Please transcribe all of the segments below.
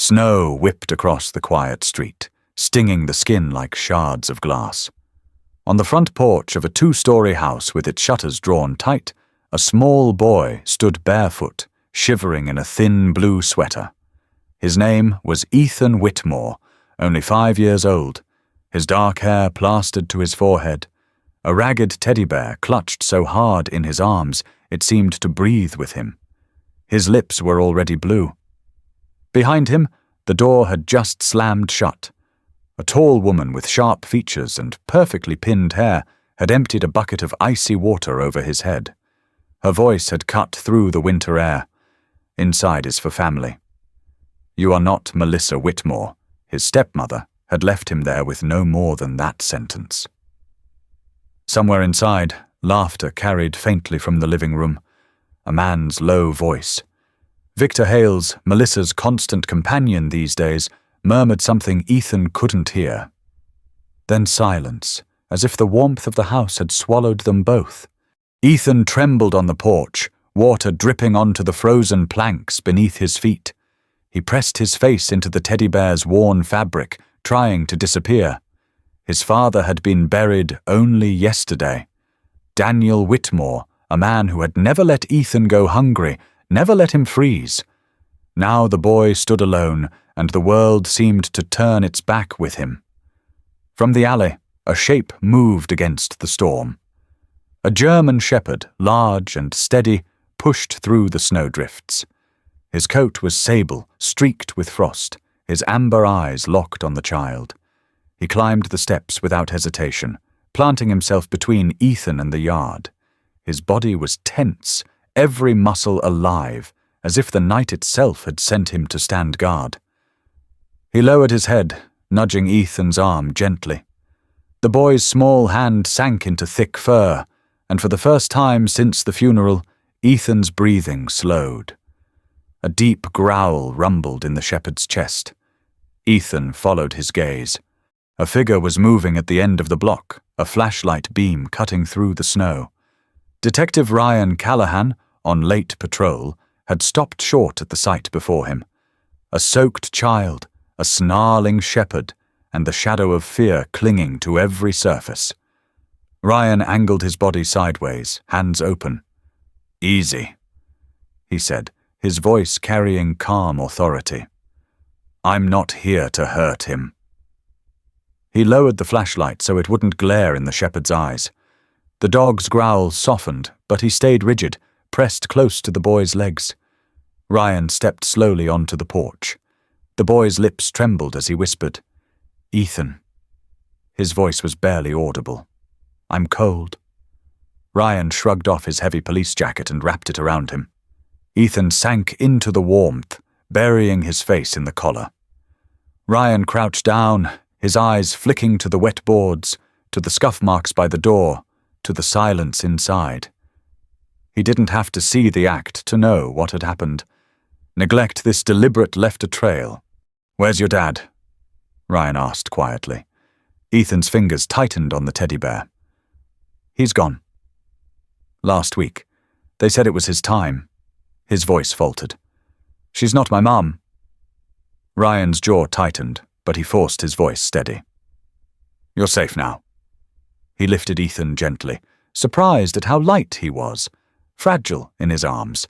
Snow whipped across the quiet street, stinging the skin like shards of glass. On the front porch of a 2-story house with its shutters drawn tight, a small boy stood barefoot, shivering in a thin blue sweater. His name was Ethan Whitmore, only 5 years old, his dark hair plastered to his forehead. A ragged teddy bear clutched so hard in his arms it seemed to breathe with him. His lips were already blue. Behind him, the door had just slammed shut. A tall woman with sharp features and perfectly pinned hair had emptied a bucket of icy water over his head. Her voice had cut through the winter air. "Inside is for family." "You are not Melissa Whitmore." His stepmother had left him there with no more than that sentence. Somewhere inside, laughter carried faintly from the living room. A man's low voice. Victor Hales, Melissa's constant companion these days, murmured something Ethan couldn't hear. Then silence, as if the warmth of the house had swallowed them both. Ethan trembled on the porch, water dripping onto the frozen planks beneath his feet. He pressed his face into the teddy bear's worn fabric, trying to disappear. His father had been buried only yesterday. Daniel Whitmore, a man who had never let Ethan go hungry, never let him freeze. Now the boy stood alone, and the world seemed to turn its back with him. From the alley, a shape moved against the storm. A German shepherd, large and steady, pushed through the snowdrifts. His coat was sable, streaked with frost, his amber eyes locked on the child. He climbed the steps without hesitation, planting himself between Ethan and the yard. His body was tense, every muscle alive, as if the night itself had sent him to stand guard. He lowered his head, nudging Ethan's arm gently. The boy's small hand sank into thick fur, and for the first time since the funeral, Ethan's breathing slowed. A deep growl rumbled in the shepherd's chest. Ethan followed his gaze. A figure was moving at the end of the block, a flashlight beam cutting through the snow. Detective Ryan Callahan, on late patrol, had stopped short at the sight before him. A soaked child, a snarling shepherd, and the shadow of fear clinging to every surface. Ryan angled his body sideways, hands open. "Easy," he said, his voice carrying calm authority. "I'm not here to hurt him." He lowered the flashlight so it wouldn't glare in the shepherd's eyes. The dog's growl softened, but he stayed rigid, pressed close to the boy's legs. Ryan stepped slowly onto the porch. The boy's lips trembled as he whispered, "Ethan." His voice was barely audible. "I'm cold." Ryan shrugged off his heavy police jacket and wrapped it around him. Ethan sank into the warmth, burying his face in the collar. Ryan crouched down, his eyes flicking to the wet boards, to the scuff marks by the door, to the silence inside. He didn't have to see the act to know what had happened. Neglect this deliberate left a trail. "Where's your dad?" Ryan asked quietly. Ethan's fingers tightened on the teddy bear. "He's gone." "Last week. They said it was his time." His voice faltered. "She's not my mum." Ryan's jaw tightened, but he forced his voice steady. "You're safe now." He lifted Ethan gently, surprised at how light he was, fragile in his arms.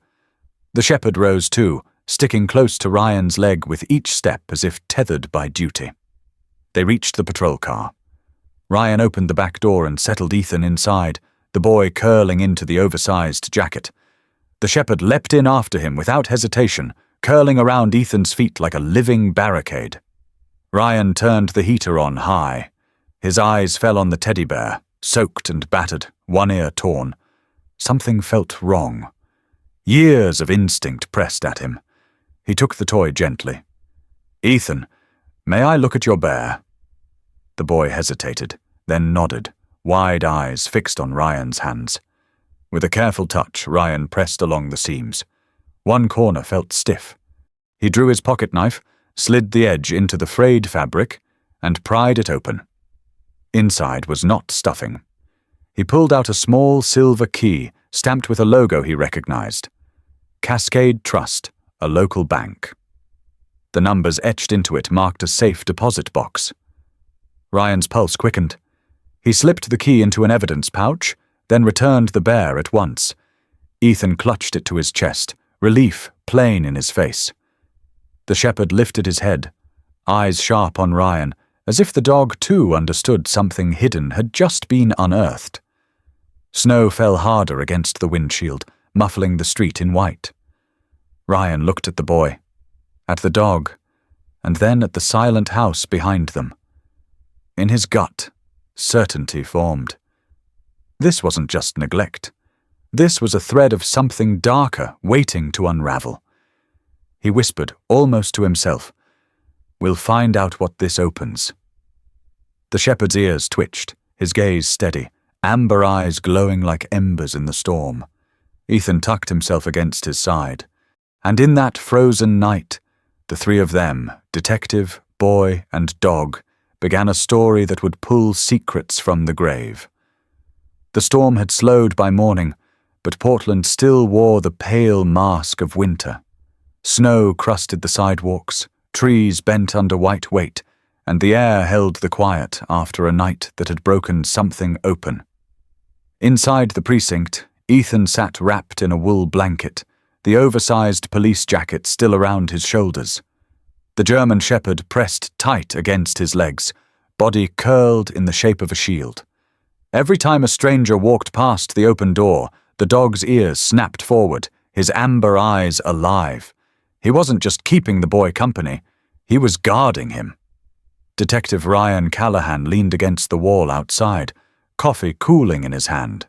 The shepherd rose too, sticking close to Ryan's leg with each step as if tethered by duty. They reached the patrol car. Ryan opened the back door and settled Ethan inside, the boy curling into the oversized jacket. The shepherd leapt in after him without hesitation, curling around Ethan's feet like a living barricade. Ryan turned the heater on high. His eyes fell on the teddy bear, soaked and battered, one ear torn. Something felt wrong. Years of instinct pressed at him. He took the toy gently. "Ethan, may I look at your bear?" The boy hesitated, then nodded, wide eyes fixed on Ryan's hands. With a careful touch, Ryan pressed along the seams. One corner felt stiff. He drew his pocket knife, slid the edge into the frayed fabric, and pried it open. Inside was not stuffing. He pulled out a small silver key, stamped with a logo he recognized. Cascade Trust, a local bank. The numbers etched into it marked a safe deposit box. Ryan's pulse quickened. He slipped the key into an evidence pouch, then returned the bear at once. Ethan clutched it to his chest, relief plain in his face. The shepherd lifted his head, eyes sharp on Ryan, as if the dog too understood something hidden had just been unearthed. Snow fell harder against the windshield, muffling the street in white. Ryan looked at the boy, at the dog, and then at the silent house behind them. In his gut, certainty formed. This wasn't just neglect. This was a thread of something darker waiting to unravel. He whispered, almost to himself, "We'll find out what this opens." The shepherd's ears twitched, his gaze steady, amber eyes glowing like embers in the storm. Ethan tucked himself against his side. And in that frozen night, the three of them, detective, boy, and dog, began a story that would pull secrets from the grave. The storm had slowed by morning, but Portland still wore the pale mask of winter. Snow crusted the sidewalks, trees bent under white weight, and the air held the quiet after a night that had broken something open. Inside the precinct, Ethan sat wrapped in a wool blanket, the oversized police jacket still around his shoulders. The German shepherd pressed tight against his legs, body curled in the shape of a shield. Every time a stranger walked past the open door, the dog's ears snapped forward, his amber eyes alive. He wasn't just keeping the boy company, he was guarding him. Detective Ryan Callahan leaned against the wall outside, coffee cooling in his hand.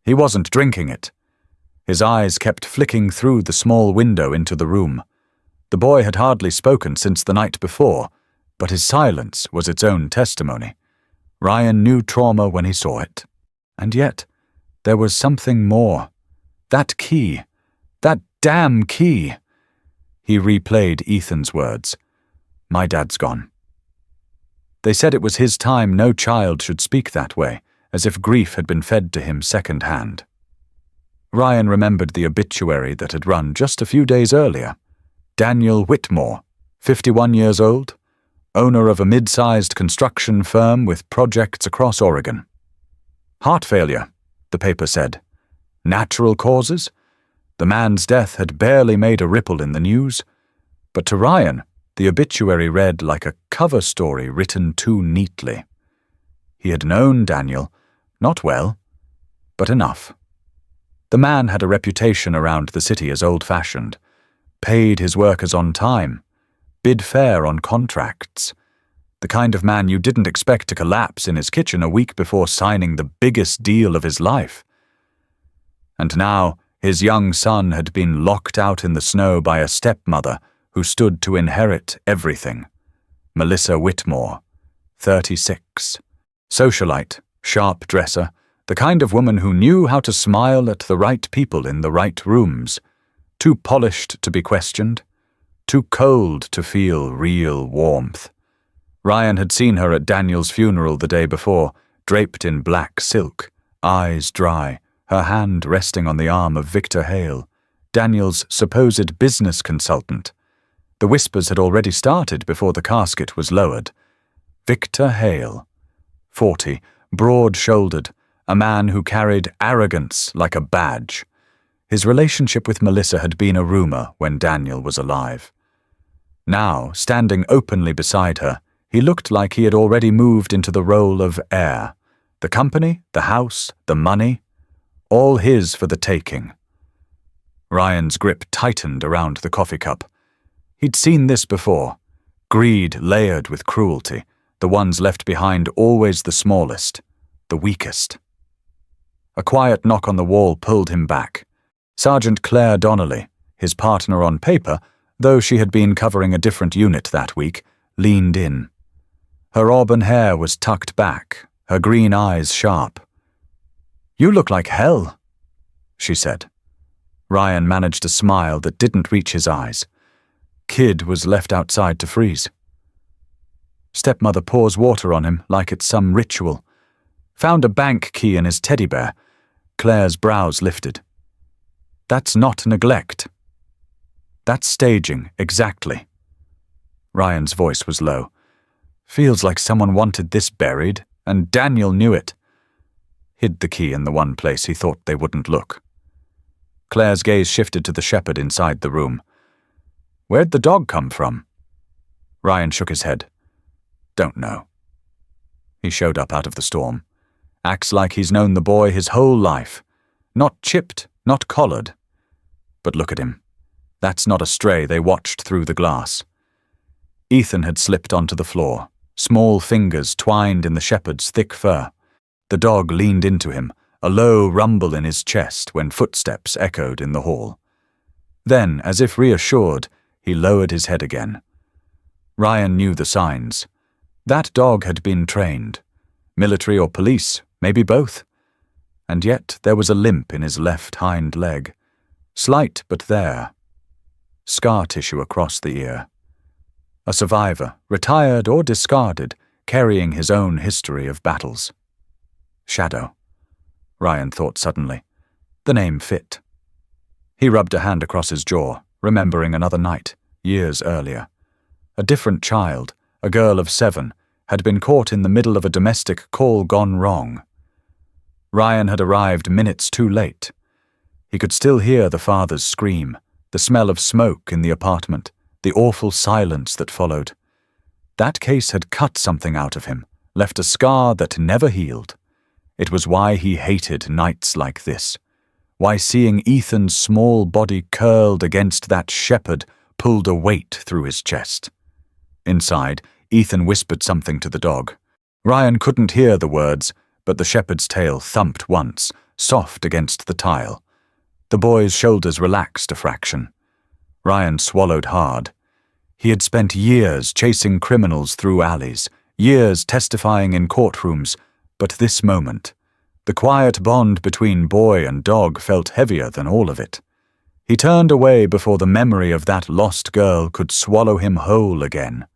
He wasn't drinking it. His eyes kept flicking through the small window into the room. The boy had hardly spoken since the night before, but his silence was its own testimony. Ryan knew trauma when he saw it. And yet, there was something more. That key. That damn key. He replayed Ethan's words. "My dad's gone." They said it was his time no child should speak that way, as if grief had been fed to him second-hand. Ryan remembered the obituary that had run just a few days earlier. Daniel Whitmore, 51 years old, owner of a mid-sized construction firm with projects across Oregon. Heart failure, the paper said. Natural causes? The man's death had barely made a ripple in the news. But to Ryan, the obituary read like a cover story written too neatly. He had known Daniel, not well, but enough. The man had a reputation around the city as old-fashioned, paid his workers on time, bid fair on contracts, the kind of man you didn't expect to collapse in his kitchen a week before signing the biggest deal of his life. And now his young son had been locked out in the snow by a stepmother who stood to inherit everything. Melissa Whitmore, 36. Socialite, sharp dresser, the kind of woman who knew how to smile at the right people in the right rooms, too polished to be questioned, too cold to feel real warmth. Ryan had seen her at Daniel's funeral the day before, draped in black silk, eyes dry, her hand resting on the arm of Victor Hale, Daniel's supposed business consultant. The whispers had already started before the casket was lowered. Victor Hale, 40, broad-shouldered, a man who carried arrogance like a badge. His relationship with Melissa had been a rumor when Daniel was alive. Now, standing openly beside her, he looked like he had already moved into the role of heir. The company, the house, the money, all his for the taking. Ryan's grip tightened around the coffee cup. He'd seen this before. Greed layered with cruelty, the ones left behind always the smallest, the weakest. A quiet knock on the wall pulled him back. Sergeant Claire Donnelly, his partner on paper, though she had been covering a different unit that week, leaned in. Her auburn hair was tucked back, her green eyes sharp. "You look like hell," she said. Ryan managed a smile that didn't reach his eyes. Kid was left outside to freeze. Stepmother pours water on him like it's some ritual. Found a bank key in his teddy bear. Claire's brows lifted. That's not neglect. That's staging, exactly. Ryan's voice was low. Feels like someone wanted this buried, and Daniel knew it. Hid the key in the one place he thought they wouldn't look. Claire's gaze shifted to the shepherd inside the room. Where'd the dog come from? Ryan shook his head. Don't know. He showed up out of the storm. Acts like he's known the boy his whole life. Not chipped, not collared. But look at him. That's not a stray they watched through the glass. Ethan had slipped onto the floor, small fingers twined in the shepherd's thick fur. The dog leaned into him, a low rumble in his chest when footsteps echoed in the hall. Then, as if reassured, he lowered his head again. Ryan knew the signs. That dog had been trained. Military or police, maybe both. And yet there was a limp in his left hind leg. Slight, but there. Scar tissue across the ear. A survivor, retired or discarded, carrying his own history of battles. Shadow. Ryan thought suddenly. The name fit. He rubbed a hand across his jaw, remembering another night, years earlier. A different child, a girl of 7, had been caught in the middle of a domestic call gone wrong. Ryan had arrived minutes too late. He could still hear the father's scream, the smell of smoke in the apartment, the awful silence that followed. That case had cut something out of him, left a scar that never healed. It was why he hated nights like this. Why seeing Ethan's small body curled against that shepherd pulled a weight through his chest. Inside, Ethan whispered something to the dog. Ryan couldn't hear the words, but the shepherd's tail thumped once, soft against the tile. The boy's shoulders relaxed a fraction. Ryan swallowed hard. He had spent years chasing criminals through alleys, years testifying in courtrooms, but this moment, the quiet bond between boy and dog felt heavier than all of it. He turned away before the memory of that lost girl could swallow him whole again.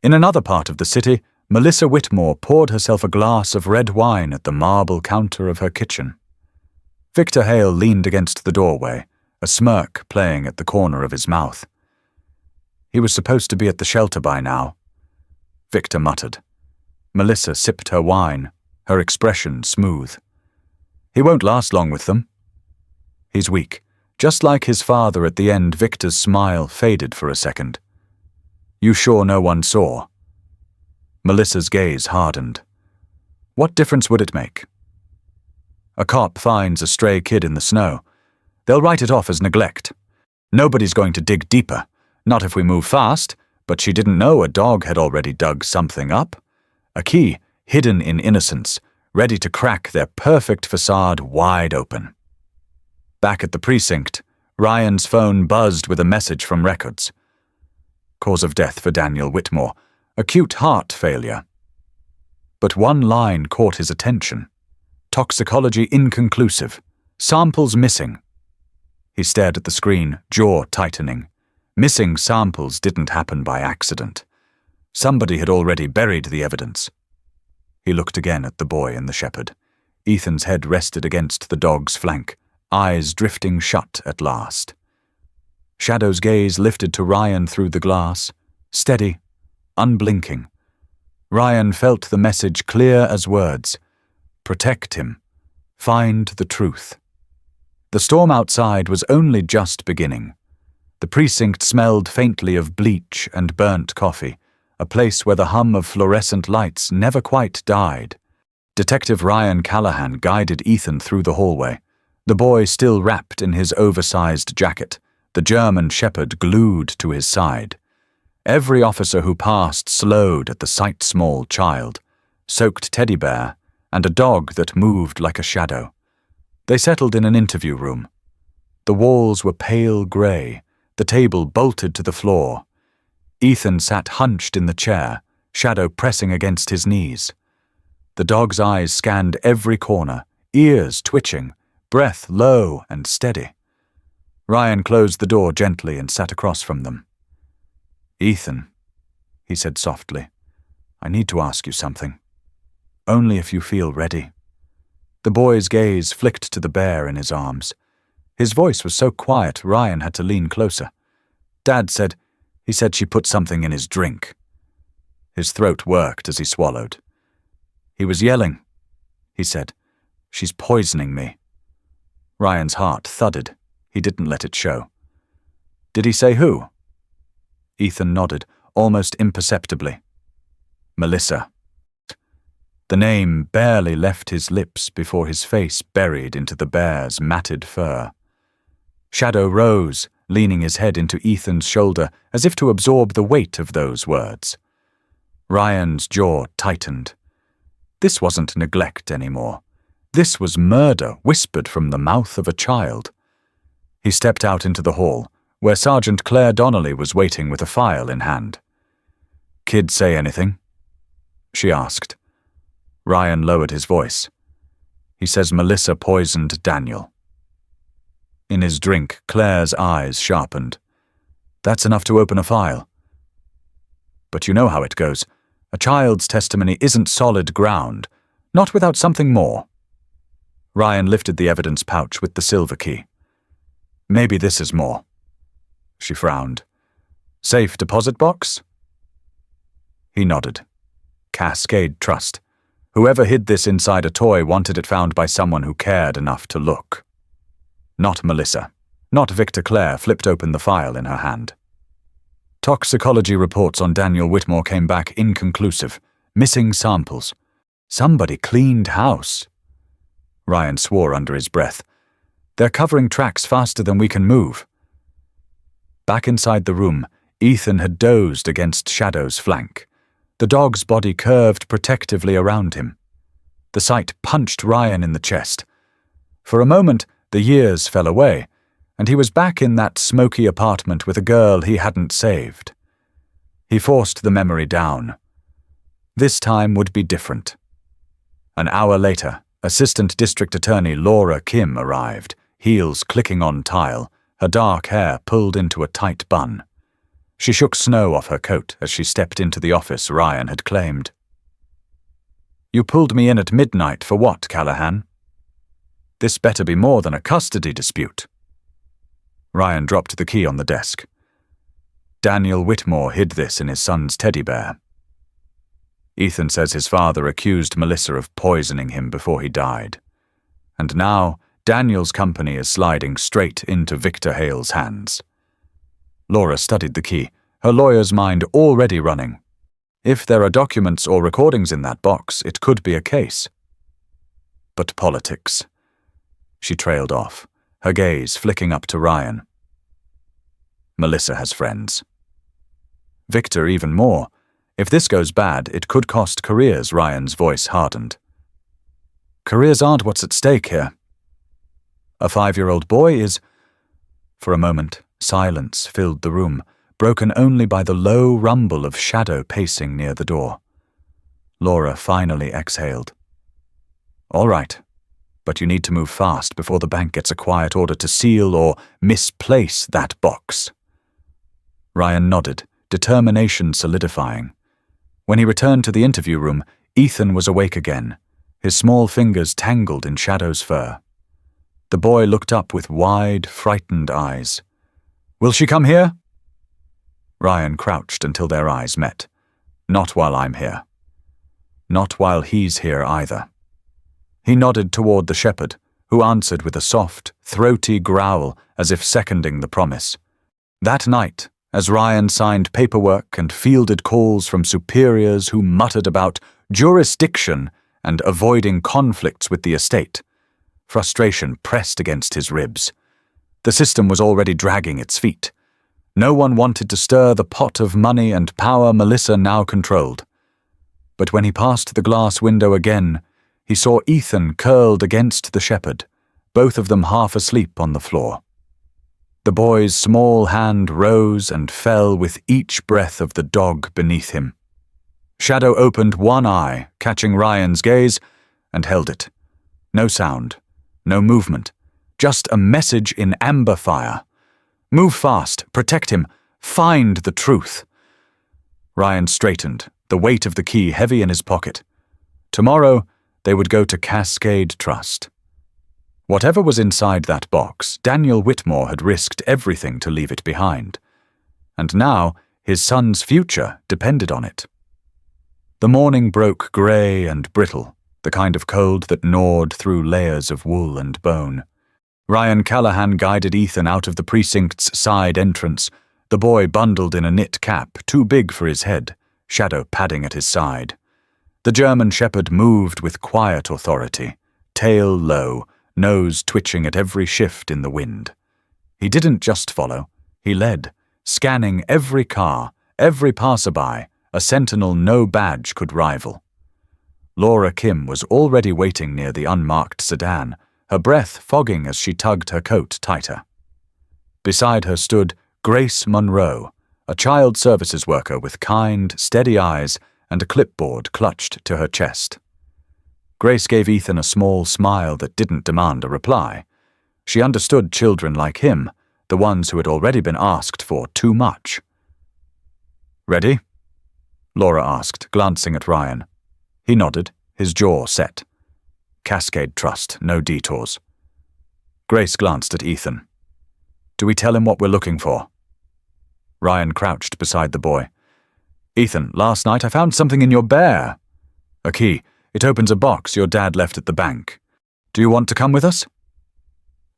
In another part of the city, Melissa Whitmore poured herself a glass of red wine at the marble counter of her kitchen. Victor Hale leaned against the doorway, a smirk playing at the corner of his mouth. He was supposed to be at the shelter by now. Victor muttered. Melissa sipped her wine, her expression smooth. He won't last long with them. He's weak. Just like his father at the end, Victor's smile faded for a second. You sure no one saw? Melissa's gaze hardened. What difference would it make? A cop finds a stray kid in the snow. They'll write it off as neglect. Nobody's going to dig deeper. Not if we move fast, but she didn't know a dog had already dug something up. A key, hidden in innocence, ready to crack their perfect facade wide open. Back at the precinct, Ryan's phone buzzed with a message from records. Cause of death for Daniel Whitmore, acute heart failure. But one line caught his attention. Toxicology inconclusive. Samples missing. He stared at the screen, jaw tightening. Missing samples didn't happen by accident. Somebody had already buried the evidence. He looked again at the boy and the shepherd. Ethan's head rested against the dog's flank, eyes drifting shut at last. Shadow's gaze lifted to Ryan through the glass, steady, unblinking. Ryan felt the message clear as words. Protect him. Find the truth. The storm outside was only just beginning. The precinct smelled faintly of bleach and burnt coffee, a place where the hum of fluorescent lights never quite died. Detective Ryan Callahan guided Ethan through the hallway, the boy still wrapped in his oversized jacket, the German shepherd glued to his side. Every officer who passed slowed at the sight-small child, soaked teddy bear, and a dog that moved like a shadow. They settled in an interview room. The walls were pale grey, the table bolted to the floor. Ethan sat hunched in the chair, Shadow pressing against his knees. The dog's eyes scanned every corner, ears twitching, breath low and steady. Ryan closed the door gently and sat across from them. "Ethan," he said softly, "I need to ask you something. Only if you feel ready." The boy's gaze flicked to the bear in his arms. His voice was so quiet Ryan had to lean closer. Dad said, He said she put something in his drink. His throat worked as he swallowed. He was yelling. He said, "She's poisoning me." Ryan's heart thudded. He didn't let it show. Did he say who? Ethan nodded, almost imperceptibly. Melissa. The name barely left his lips before his face buried into the bear's matted fur. Shadow rose, leaning his head into Ethan's shoulder as if to absorb the weight of those words. Ryan's jaw tightened. This wasn't neglect anymore. This was murder whispered from the mouth of a child. He stepped out into the hall, where Sergeant Claire Donnelly was waiting with a file in hand. "Kid say anything?" she asked. Ryan lowered his voice. "He says Melissa poisoned Daniel." In his drink, Claire's eyes sharpened. "That's enough to open a file." "But you know how it goes. A child's testimony isn't solid ground, not without something more." Ryan lifted the evidence pouch with the silver key. "Maybe this is more." She frowned. "Safe deposit box?" He nodded. Cascade Trust. Whoever hid this inside a toy wanted it found by someone who cared enough to look. Not Melissa. Not Victor. Claire flipped open the file in her hand. Toxicology reports on Daniel Whitmore came back inconclusive. Missing samples. Somebody cleaned house. Ryan swore under his breath. "They're covering tracks faster than we can move." Back inside the room, Ethan had dozed against Shadow's flank. The dog's body curved protectively around him. The sight punched Ryan in the chest. For a moment, the years fell away, and he was back in that smoky apartment with a girl he hadn't saved. He forced the memory down. This time would be different. An hour later, Assistant District Attorney Laura Kim arrived, heels clicking on tile, her dark hair pulled into a tight bun. She shook snow off her coat as she stepped into the office Ryan had claimed. "You pulled me in at midnight for what, Callahan?" "This better be more than a custody dispute." Ryan dropped the key on the desk. Daniel Whitmore hid this in his son's teddy bear. Ethan says his father accused Melissa of poisoning him before he died. And now, Daniel's company is sliding straight into Victor Hale's hands. Laura studied the key, her lawyer's mind already running. If there are documents or recordings in that box, it could be a case. But politics. She trailed off, her gaze flicking up to Ryan. Melissa has friends. Victor even more. If this goes bad, it could cost careers. Ryan's voice hardened. Careers aren't what's at stake here. A 5-year-old boy is... For a moment, silence filled the room, broken only by the low rumble of Shadow pacing near the door. Laura finally exhaled. "All right, but you need to move fast before the bank gets a quiet order to seal or misplace that box." Ryan nodded, determination solidifying. When he returned to the interview room, Ethan was awake again, his small fingers tangled in Shadow's fur. The boy looked up with wide, frightened eyes. "Will she come here?" Ryan crouched until their eyes met. "Not while I'm here. Not while he's here either." He nodded toward the shepherd, who answered with a soft, throaty growl as if seconding the promise. That night, as Ryan signed paperwork and fielded calls from superiors who muttered about jurisdiction and avoiding conflicts with the estate, frustration pressed against his ribs. The system was already dragging its feet. No one wanted to stir the pot of money and power Melissa now controlled. But when he passed the glass window again, he saw Ethan curled against the shepherd, both of them half asleep on the floor. The boy's small hand rose and fell with each breath of the dog beneath him. Shadow opened one eye, catching Ryan's gaze, and held it. No sound, no movement, just a message in amber fire. Move fast, protect him, find the truth. Ryan straightened, the weight of the key heavy in his pocket. Tomorrow, they would go to Cascade Trust. Whatever was inside that box, Daniel Whitmore had risked everything to leave it behind. And now, His son's future depended on it. The morning broke grey and brittle, the kind of cold that gnawed through layers of wool and bone. Ryan Callahan guided Ethan out of the precinct's side entrance, the boy bundled in a knit cap too big for his head, Shadow padding at his side. The German shepherd moved with quiet authority, tail low, nose twitching at every shift in the wind. He didn't just follow, he led, scanning every car, every passerby, a sentinel no badge could rival. Laura Kim was already waiting near the unmarked sedan, her breath fogging as she tugged her coat tighter. Beside her stood Grace Monroe, a child services worker with kind, steady eyes and a clipboard clutched to her chest. Grace gave Ethan a small smile that didn't demand a reply. She understood children like him, the ones who had already been asked for too much. "Ready?" Laura asked, glancing at Ryan. He nodded, his jaw set. Cascade Trust, no detours. Grace glanced at Ethan. "Do we tell him what we're looking for?" Ryan crouched beside the boy. "Ethan, last night I found something in your bear." "A key. It opens a box your dad left at the bank. Do you want to come with us?"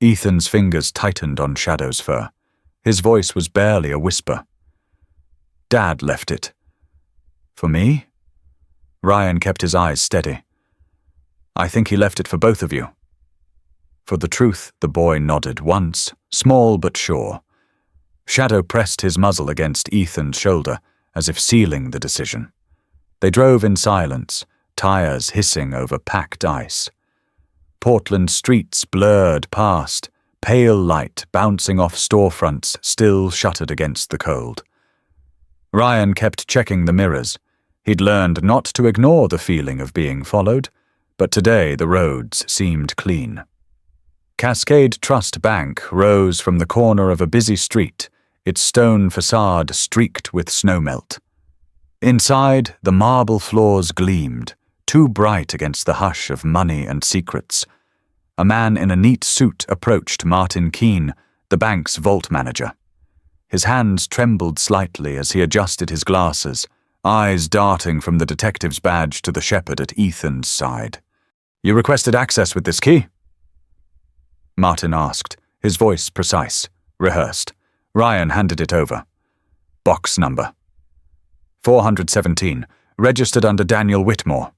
Ethan's fingers tightened on Shadow's fur. His voice was barely a whisper. "Dad left it." "For me?" Ryan kept his eyes steady. "I think he left it for both of you." For the truth, the boy nodded once, small but sure. Shadow pressed his muzzle against Ethan's shoulder, as if sealing the decision. They drove in silence, tires hissing over packed ice. Portland streets blurred past, pale light bouncing off storefronts still shuttered against the cold. Ryan kept checking the mirrors. He'd learned not to ignore the feeling of being followed, but today the roads seemed clean. Cascade Trust Bank rose from the corner of a busy street, its stone facade streaked with snowmelt. Inside, the marble floors gleamed, too bright against the hush of money and secrets. A man in a neat suit approached Martin Keene, the bank's vault manager. His hands trembled slightly as he adjusted his glasses, eyes darting from the detective's badge to the shepherd at Ethan's side. "You requested access with this key?" Martin asked, his voice precise, rehearsed. Ryan handed it over. "Box number 417, registered under Daniel Whitmore."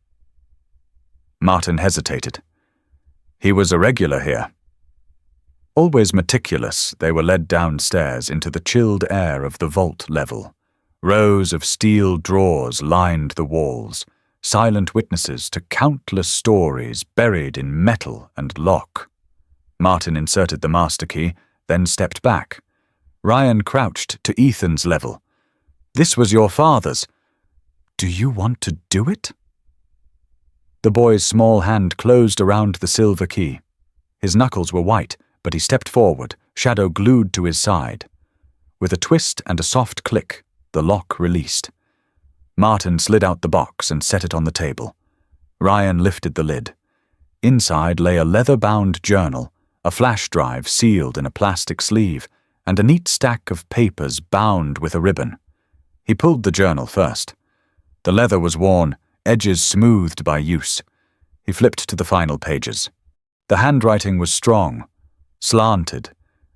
Martin hesitated. He was a regular here. Always meticulous, they were led downstairs into the chilled air of the vault level. Rows of steel drawers lined the walls, silent witnesses to countless stories buried in metal and lock. Martin inserted the master key, then stepped back. Ryan crouched to Ethan's level. "This was your father's. Do you want to do it?" The boy's small hand closed around the silver key. His knuckles were white, but he stepped forward, Shadow glued to his side. With a twist and a soft click, the lock released. Martin slid out the box and set it on the table. Ryan lifted the lid. Inside lay a leather-bound journal, a flash drive sealed in a plastic sleeve, and a neat stack of papers bound with a ribbon. He pulled the journal first. The leather was worn, edges smoothed by use. He flipped to the final pages. The handwriting was strong, slanted,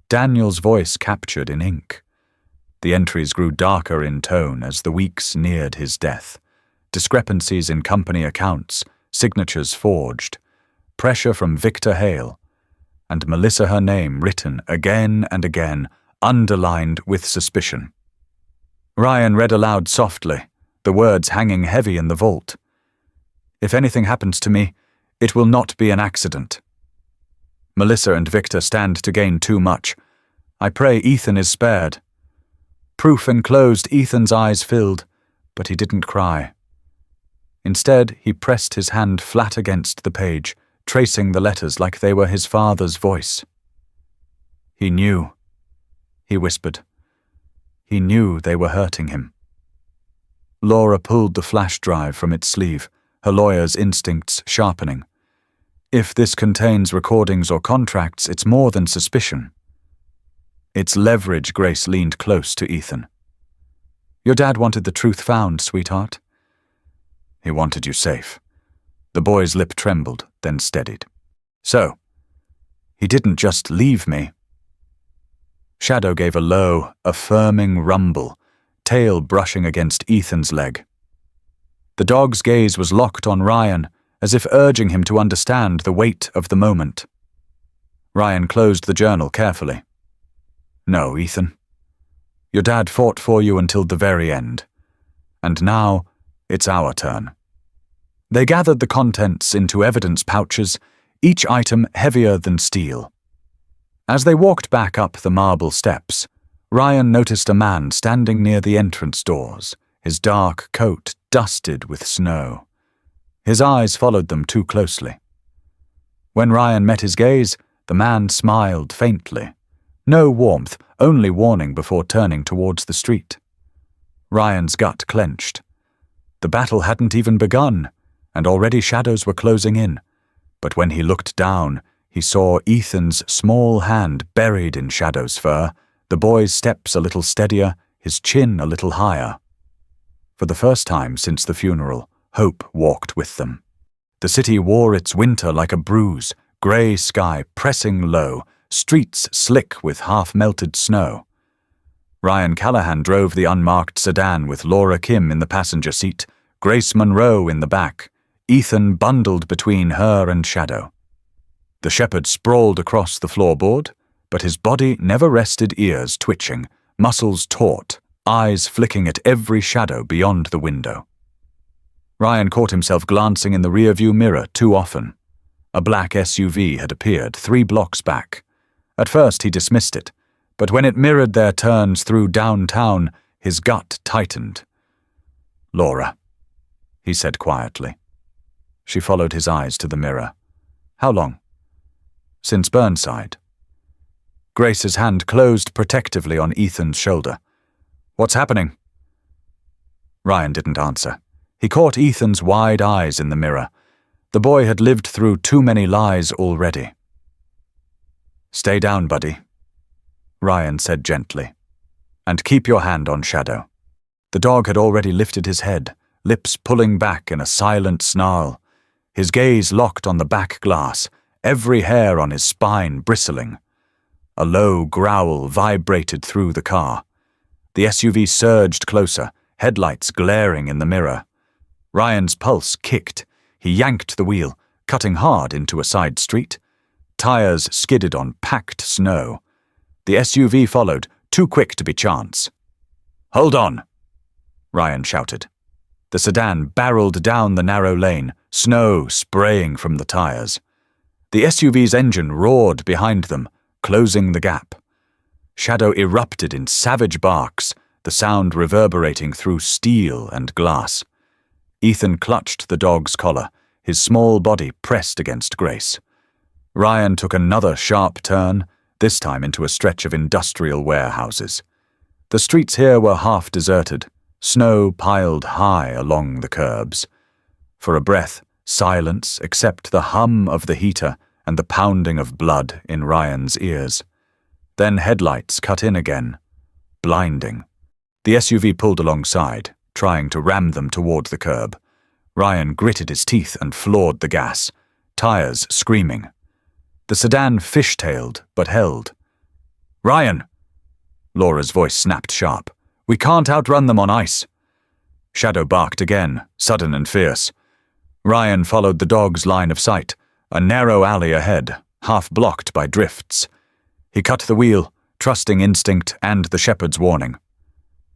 Daniel's voice captured in ink. The entries grew darker in tone as the weeks neared his death. Discrepancies in company accounts, signatures forged, pressure from Victor Hale, and Melissa her name written again and again, underlined with suspicion. Ryan read aloud softly, the words hanging heavy in the vault. "If anything happens to me, it will not be an accident. Melissa and Victor stand to gain too much. I pray Ethan is spared." Proof enclosed, Ethan's eyes filled, but he didn't cry. Instead, he pressed his hand flat against the page, tracing the letters like they were his father's voice. "He knew," he whispered. He knew they were hurting him. Laura pulled the flash drive from its sleeve, her lawyer's instincts sharpening. "If this contains recordings or contracts, it's more than suspicion." "It's leverage." Grace leaned close to Ethan. Your dad wanted the truth found, sweetheart. He wanted you safe. The boy's lip trembled, then steadied. So, he didn't just leave me. Shadow gave a low, affirming rumble, tail brushing against Ethan's leg. The dog's gaze was locked on Ryan, as if urging him to understand the weight of the moment. Ryan closed the journal carefully. No, Ethan. Your dad fought for you until the very end. And now, it's our turn. They gathered the contents into evidence pouches, each item heavier than steel. As they walked back up the marble steps, Ryan noticed a man standing near the entrance doors, his dark coat dusted with snow. His eyes followed them too closely. When Ryan met his gaze, the man smiled faintly. No warmth, only warning before turning towards the street. Ryan's gut clenched. The battle hadn't even begun, and already shadows were closing in. But when he looked down, he saw Ethan's small hand buried in Shadow's fur, the boy's steps a little steadier, his chin a little higher. For the first time since the funeral, hope walked with them. The city wore its winter like a bruise, grey sky pressing low, streets slick with half-melted snow. Ryan Callahan drove the unmarked sedan with Laura Kim in the passenger seat, Grace Monroe in the back, Ethan bundled between her and Shadow. The shepherd sprawled across the floorboard, but his body never rested, ears twitching, muscles taut, eyes flicking at every shadow beyond the window. Ryan caught himself glancing in the rearview mirror too often. A black SUV had appeared 3 blocks back. At first he dismissed it, but when it mirrored their turns through downtown, his gut tightened. Laura, he said quietly. She followed his eyes to the mirror. How long? Since Burnside. Grace's hand closed protectively on Ethan's shoulder. What's happening? Ryan didn't answer. He caught Ethan's wide eyes in the mirror. The boy had lived through too many lies already. Stay down, buddy, Ryan said gently. And keep your hand on Shadow. The dog had already lifted his head, lips pulling back in a silent snarl. His gaze locked on the back glass, every hair on his spine bristling. A low growl vibrated through the car. The SUV surged closer, headlights glaring in the mirror. Ryan's pulse kicked. He yanked the wheel, cutting hard into a side street. Tires skidded on packed snow. The SUV followed, too quick to be chance. Hold on, Ryan shouted. The sedan barreled down the narrow lane, snow spraying from the tires. The SUV's engine roared behind them, closing the gap. Shadow erupted in savage barks, the sound reverberating through steel and glass. Ethan clutched the dog's collar, his small body pressed against Grace. Ryan took another sharp turn, this time into a stretch of industrial warehouses. The streets here were half deserted, snow piled high along the curbs. For a breath, silence except the hum of the heater and the pounding of blood in Ryan's ears. Then headlights cut in again, blinding. The SUV pulled alongside, trying to ram them toward the curb. Ryan gritted his teeth and floored the gas, tires screaming. The sedan fishtailed, but held. Ryan! Laura's voice snapped sharp. We can't outrun them on ice. Shadow barked again, sudden and fierce. Ryan followed the dog's line of sight, a narrow alley ahead, half blocked by drifts. He cut the wheel, trusting instinct and the shepherd's warning.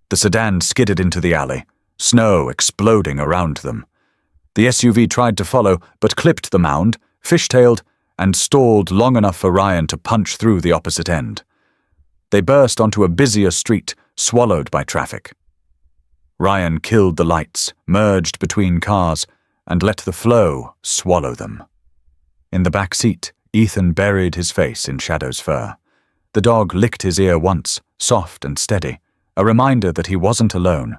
The sedan skidded into the alley, snow exploding around them. The SUV tried to follow, but clipped the mound, fishtailed, and stalled long enough for Ryan to punch through the opposite end. They burst onto a busier street, swallowed by traffic. Ryan killed the lights, merged between cars, and let the flow swallow them. In the back seat, Ethan buried his face in Shadow's fur. The dog licked his ear once, soft and steady, a reminder that he wasn't alone.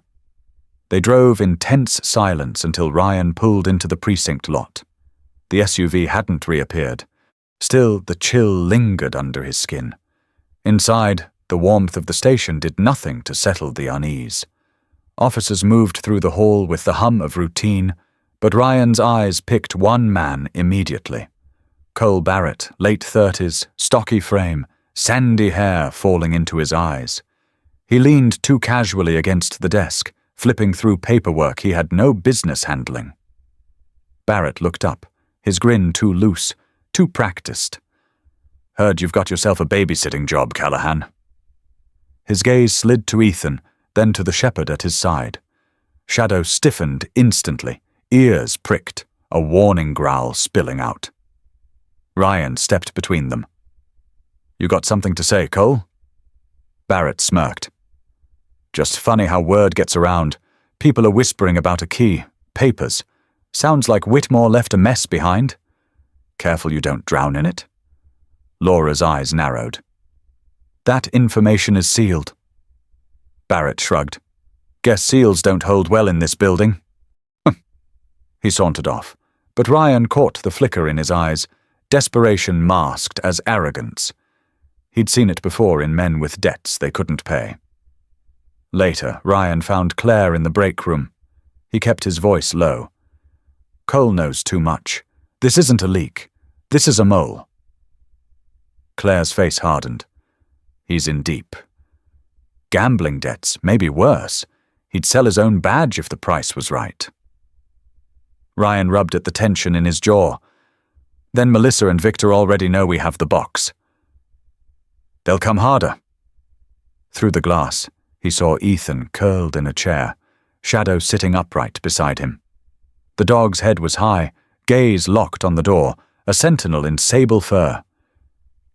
They drove in tense silence until Ryan pulled into the precinct lot. The SUV hadn't reappeared. Still, the chill lingered under his skin. Inside, the warmth of the station did nothing to settle the unease. Officers moved through the hall with the hum of routine, but Ryan's eyes picked one man immediately. Cole Barrett, late 30s, stocky frame, sandy hair falling into his eyes. He leaned too casually against the desk, flipping through paperwork he had no business handling. Barrett looked up, his grin too loose, too practiced. "Heard you've got yourself a babysitting job, Callahan." His gaze slid to Ethan, then to the shepherd at his side. Shadow stiffened instantly, ears pricked, a warning growl spilling out. Ryan stepped between them. "You got something to say, Cole?" Barrett smirked. "Just funny how word gets around. People are whispering about a key, papers. Sounds like Whitmore left a mess behind. Careful you don't drown in it." Laura's eyes narrowed. "That information is sealed." Barrett shrugged. "Guess seals don't hold well in this building." He sauntered off, but Ryan caught the flicker in his eyes, desperation masked as arrogance. He'd seen it before in men with debts they couldn't pay. Later, Ryan found Claire in the break room. He kept his voice low. "Cole knows too much. This isn't a leak. This is a mole." Claire's face hardened. He's in deep. Gambling debts, maybe worse. He'd sell his own badge if the price was right. Ryan rubbed at the tension in his jaw. "Then Melissa and Victor already know we have the box. They'll come harder." Through the glass, he saw Ethan curled in a chair, Shadow sitting upright beside him. The dog's head was high, gaze locked on the door, a sentinel in sable fur.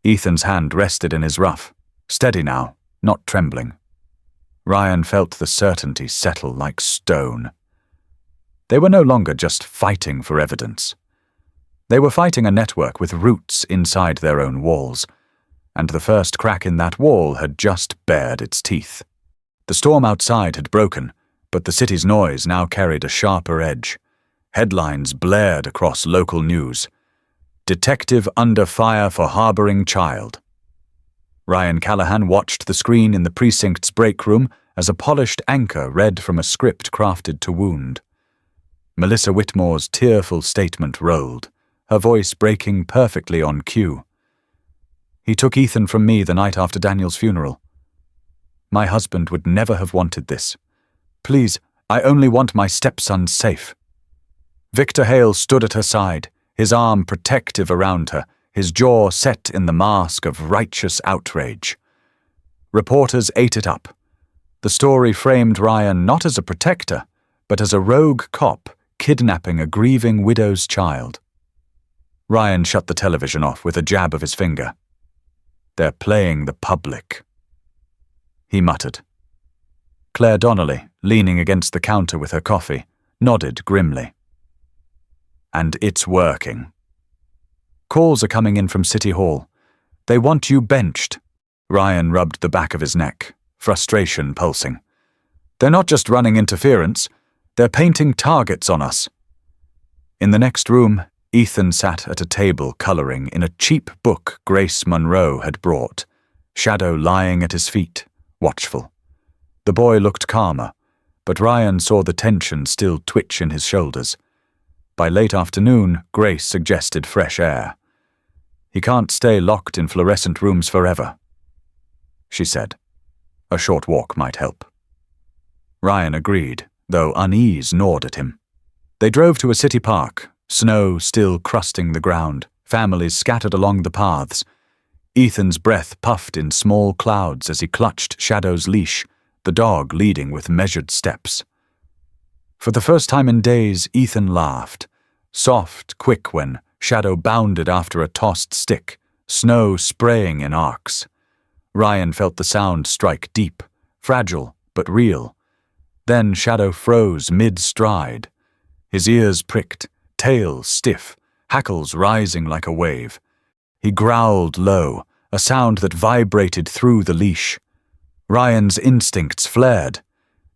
Ethan's hand rested in his ruff, steady now, not trembling. Ryan felt the certainty settle like stone. They were no longer just fighting for evidence. They were fighting a network with roots inside their own walls, and the first crack in that wall had just bared its teeth. The storm outside had broken, but the city's noise now carried a sharper edge. Headlines blared across local news. "Detective under fire for harboring child." Ryan Callahan watched the screen in the precinct's break room as a polished anchor read from a script crafted to wound. Melissa Whitmore's tearful statement rolled, her voice breaking perfectly on cue. "He took Ethan from me the night after Daniel's funeral. My husband would never have wanted this. Please, I only want my stepson safe." Victor Hale stood at her side, his arm protective around her, his jaw set in the mask of righteous outrage. Reporters ate it up. The story framed Ryan not as a protector, but as a rogue cop kidnapping a grieving widow's child. Ryan shut the television off with a jab of his finger. "They're playing the public," he muttered. Claire Donnelly, leaning against the counter with her coffee, nodded grimly. "And it's working. Calls are coming in from City Hall. They want you benched." Ryan rubbed the back of his neck, frustration pulsing. "They're not just running interference, they're painting targets on us." In the next room, Ethan sat at a table coloring in a cheap book Grace Monroe had brought, Shadow lying at his feet, watchful. The boy looked calmer, but Ryan saw the tension still twitch in his shoulders. By late afternoon, Grace suggested fresh air. "He can't stay locked in fluorescent rooms forever," she said. "A short walk might help." Ryan agreed, though unease gnawed at him. They drove to a city park, snow still crusting the ground, families scattered along the paths. Ethan's breath puffed in small clouds as he clutched Shadow's leash, the dog leading with measured steps. For the first time in days, Ethan laughed, soft, quick when Shadow bounded after a tossed stick, snow spraying in arcs. Ryan felt the sound strike deep, fragile but real. Then Shadow froze mid-stride. His ears pricked, tail stiff, hackles rising like a wave. He growled low, a sound that vibrated through the leash. Ryan's instincts flared.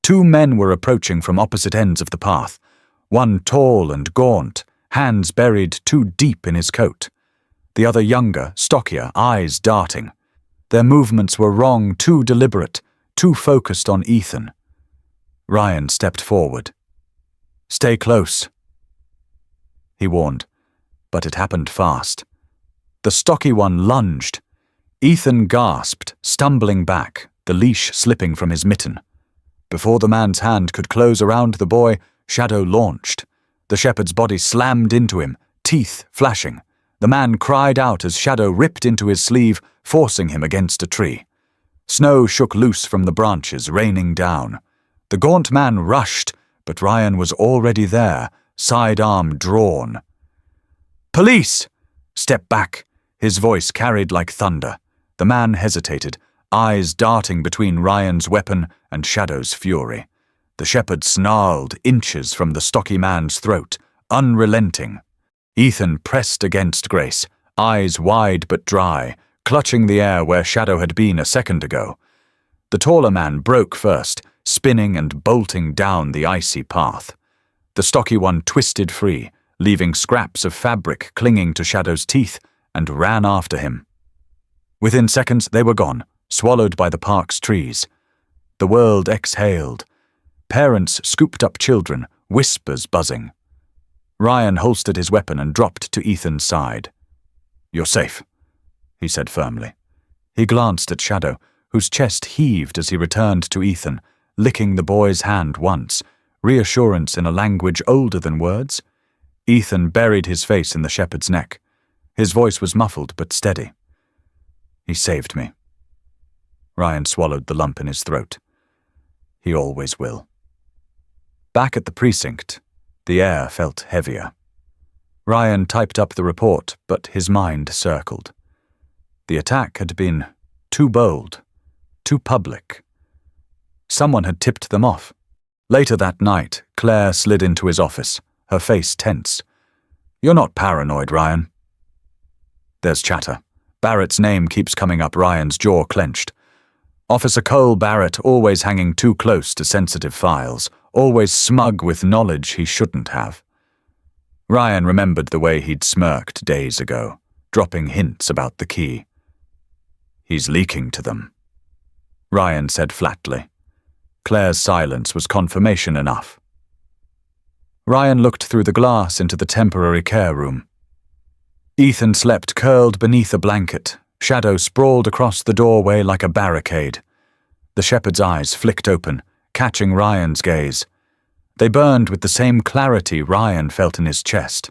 Two men were approaching from opposite ends of the path, one tall and gaunt, hands buried too deep in his coat. The other younger, stockier, eyes darting. Their movements were wrong, too deliberate, too focused on Ethan. Ryan stepped forward. "Stay close," he warned, but it happened fast. The stocky one lunged. Ethan gasped, stumbling back, the leash slipping from his mitten. Before the man's hand could close around the boy, Shadow launched. The shepherd's body slammed into him, teeth flashing. The man cried out as Shadow ripped into his sleeve, forcing him against a tree. Snow shook loose from the branches, raining down. The gaunt man rushed, but Ryan was already there, sidearm drawn. "Police! Step back!" His voice carried like thunder. The man hesitated, eyes darting between Ryan's weapon and Shadow's fury. The shepherd snarled inches from the stocky man's throat, unrelenting. Ethan pressed against Grace, eyes wide but dry, clutching the air where Shadow had been a second ago. The taller man broke first, spinning and bolting down the icy path. The stocky one twisted free, leaving scraps of fabric clinging to Shadow's teeth, and ran after him. Within seconds they were gone, swallowed by the park's trees. The world exhaled. Parents scooped up children, whispers buzzing. Ryan holstered his weapon and dropped to Ethan's side. "You're safe," he said firmly. He glanced at Shadow, whose chest heaved as he returned to Ethan, licking the boy's hand once, reassurance in a language older than words. Ethan buried his face in the shepherd's neck. His voice was muffled but steady. "He saved me." Ryan swallowed the lump in his throat. "He always will." Back at the precinct, the air felt heavier. Ryan typed up the report, but his mind circled. The attack had been too bold, too public. Someone had tipped them off. Later that night, Claire slid into his office, her face tense. "You're not paranoid, Ryan." There's chatter. Barrett's name keeps coming up, Ryan's jaw clenched. Officer Cole Barrett, always hanging too close to sensitive files, always smug with knowledge he shouldn't have. Ryan remembered the way he'd smirked days ago, dropping hints about the key. "He's leaking to them," Ryan said flatly. Claire's silence was confirmation enough. Ryan looked through the glass into the temporary care room. Ethan slept curled beneath a blanket, Shadow sprawled across the doorway like a barricade. The shepherd's eyes flicked open, catching Ryan's gaze. They burned with the same clarity Ryan felt in his chest.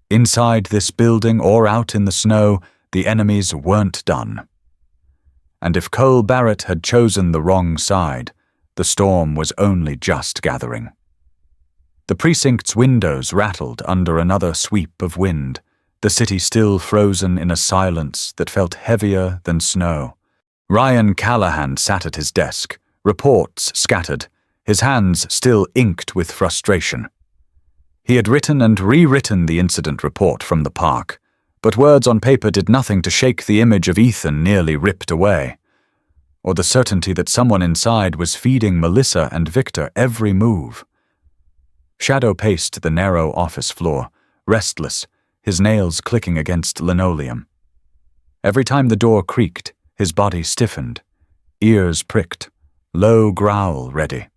Inside this building or out in the snow, the enemies weren't done. And if Cole Barrett had chosen the wrong side, the storm was only just gathering. The precinct's windows rattled under another sweep of wind, the city still frozen in a silence that felt heavier than snow. Ryan Callahan sat at his desk, reports scattered, his hands still inked with frustration. He had written and rewritten the incident report from the park, but words on paper did nothing to shake the image of Ethan nearly ripped away, or the certainty that someone inside was feeding Melissa and Victor every move. Shadow paced the narrow office floor, restless, his nails clicking against linoleum. Every time the door creaked, his body stiffened, ears pricked, low growl ready.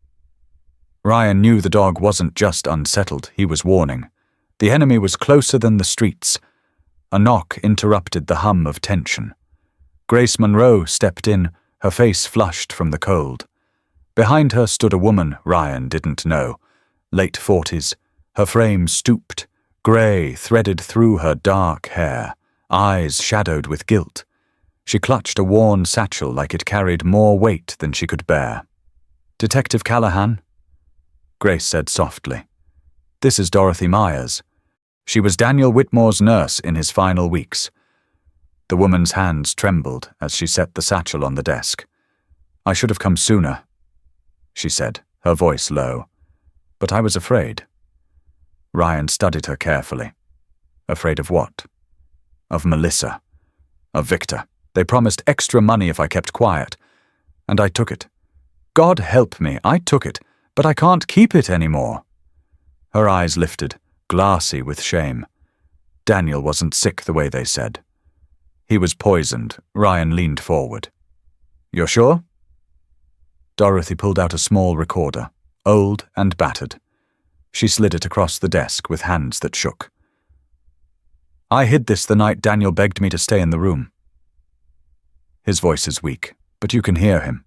Ryan knew the dog wasn't just unsettled, he was warning. The enemy was closer than the streets. A knock interrupted the hum of tension. Grace Monroe stepped in, her face flushed from the cold. Behind her stood a woman Ryan didn't know, late 40s, her frame stooped, grey threaded through her dark hair, eyes shadowed with guilt. She clutched a worn satchel like it carried more weight than she could bear. "Detective Callahan?" Grace said softly. "This is Dorothy Myers." She was Daniel Whitmore's nurse in his final weeks. The woman's hands trembled as she set the satchel on the desk. "I should have come sooner," she said, her voice low. "But I was afraid." Ryan studied her carefully. Afraid of what? Of Melissa. Of Victor. They promised extra money if I kept quiet. And I took it. God help me, I took it, but I can't keep it anymore. Her eyes lifted, glassy with shame. Daniel wasn't sick the way they said. He was poisoned. Ryan leaned forward. "You're sure?" Dorothy pulled out a small recorder, old and battered. She slid it across the desk with hands that shook. "I hid this the night Daniel begged me to stay in the room." His voice is weak, but you can hear him.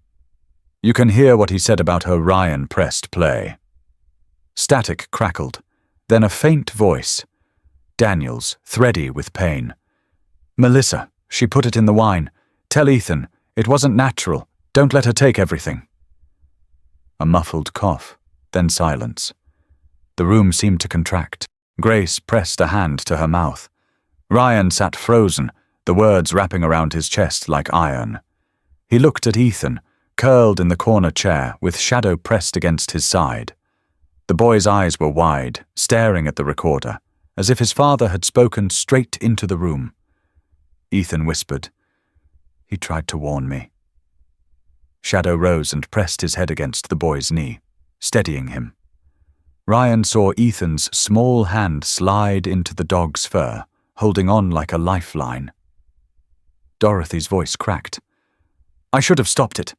You can hear what he said about her. Ryan pressed play. Static crackled, then a faint voice. Daniel's, thready with pain. "Melissa, she put it in the wine. Tell Ethan, it wasn't natural. Don't let her take everything." A muffled cough, then silence. The room seemed to contract. Grace pressed a hand to her mouth. Ryan sat frozen, the words wrapping around his chest like iron. He looked at Ethan, curled in the corner chair with Shadow pressed against his side. The boy's eyes were wide, staring at the recorder, as if his father had spoken straight into the room. Ethan whispered, "He tried to warn me." Shadow rose and pressed his head against the boy's knee, steadying him. Ryan saw Ethan's small hand slide into the dog's fur, holding on like a lifeline. Dorothy's voice cracked. "I should have stopped it.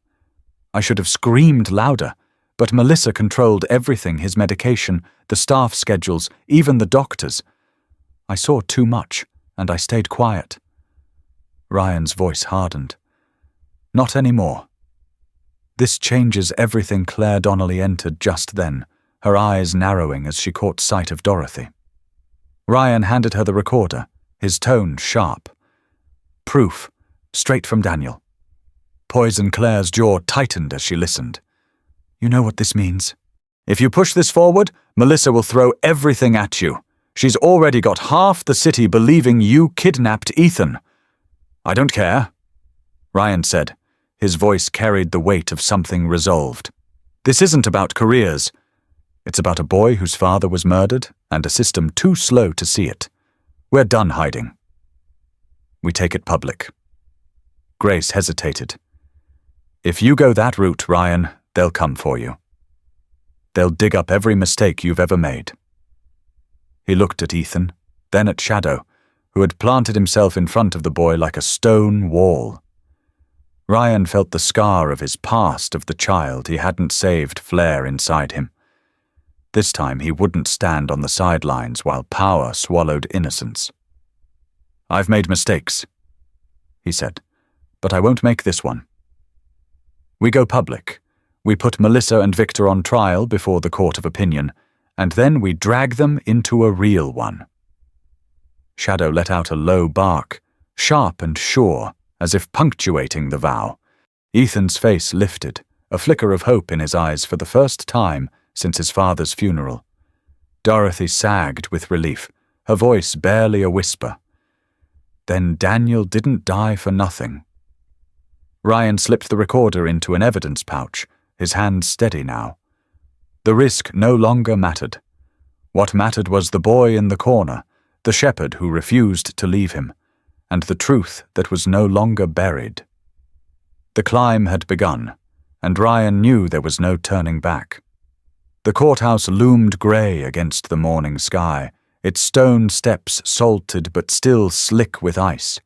I should have screamed louder, but Melissa controlled everything, his medication, the staff schedules, even the doctors. I saw too much, and I stayed quiet." Ryan's voice hardened. "Not anymore." This changes everything. Claire Donnelly entered just then, her eyes narrowing as she caught sight of Dorothy. Ryan handed her the recorder, his tone sharp. "Proof, straight from Daniel." Poison Claire's jaw tightened as she listened. "You know what this means? If you push this forward, Melissa will throw everything at you. She's already got half the city believing you kidnapped Ethan." "I don't care," Ryan said. His voice carried the weight of something resolved. "This isn't about careers. It's about a boy whose father was murdered and a system too slow to see it. We're done hiding. We take it public." Grace hesitated. "If you go that route, Ryan, they'll come for you. They'll dig up every mistake you've ever made." He looked at Ethan, then at Shadow, who had planted himself in front of the boy like a stone wall. Ryan felt the scar of his past, of the child he hadn't saved flare inside him. This time he wouldn't stand on the sidelines while power swallowed innocence. "I've made mistakes," he said, "but I won't make this one. We go public. We put Melissa and Victor on trial before the court of opinion, and then we drag them into a real one." Shadow let out a low bark, sharp and sure, as if punctuating the vow. Ethan's face lifted, a flicker of hope in his eyes for the first time since his father's funeral. Dorothy sagged with relief, her voice barely a whisper. Then Daniel didn't die for nothing. Ryan slipped the recorder into an evidence pouch, his hand steady now. The risk no longer mattered. What mattered was the boy in the corner, the shepherd who refused to leave him, and the truth that was no longer buried. The climb had begun, and Ryan knew there was no turning back. The courthouse loomed grey against the morning sky, its stone steps salted but still slick with ice.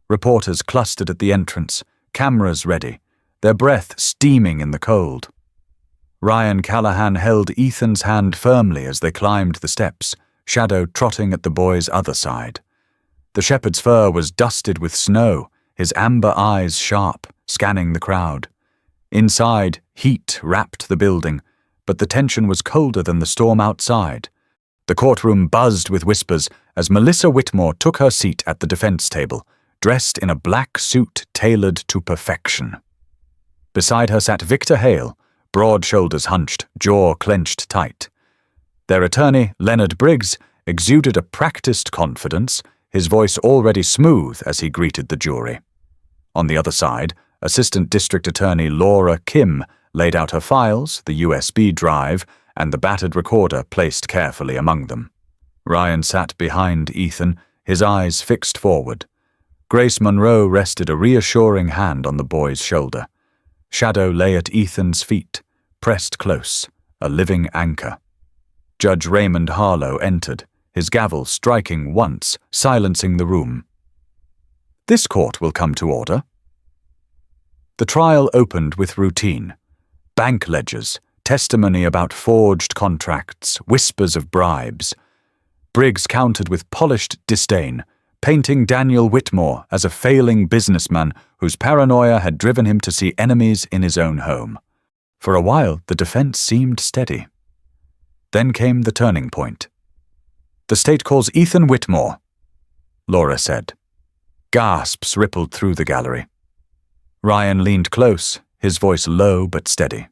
Reporters clustered at the entrance, cameras ready, their breath steaming in the cold. Ryan Callahan held Ethan's hand firmly as they climbed the steps, Shadow trotting at the boy's other side. The shepherd's fur was dusted with snow, his amber eyes sharp, scanning the crowd. Inside, heat wrapped the building, but the tension was colder than the storm outside. The courtroom buzzed with whispers as Melissa Whitmore took her seat at the defense table, dressed in a black suit tailored to perfection. Beside her sat Victor Hale, broad shoulders hunched, jaw clenched tight. Their attorney, Leonard Briggs, exuded a practiced confidence, his voice already smooth as he greeted the jury. On the other side, Assistant District Attorney Laura Kim laid out her files, the USB drive, and the battered recorder placed carefully among them. Ryan sat behind Ethan, his eyes fixed forward. Grace Monroe rested a reassuring hand on the boy's shoulder. Shadow lay at Ethan's feet, pressed close, a living anchor. Judge Raymond Harlow entered, his gavel striking once, silencing the room. "This court will come to order." The trial opened with routine. Bank ledgers, testimony about forged contracts, whispers of bribes. Briggs countered with polished disdain, painting Daniel Whitmore as a failing businessman whose paranoia had driven him to see enemies in his own home. For a while, the defense seemed steady. Then came the turning point. "The state calls Ethan Whitmore," Laura said. Gasps rippled through the gallery. Ryan leaned close, his voice low but steady.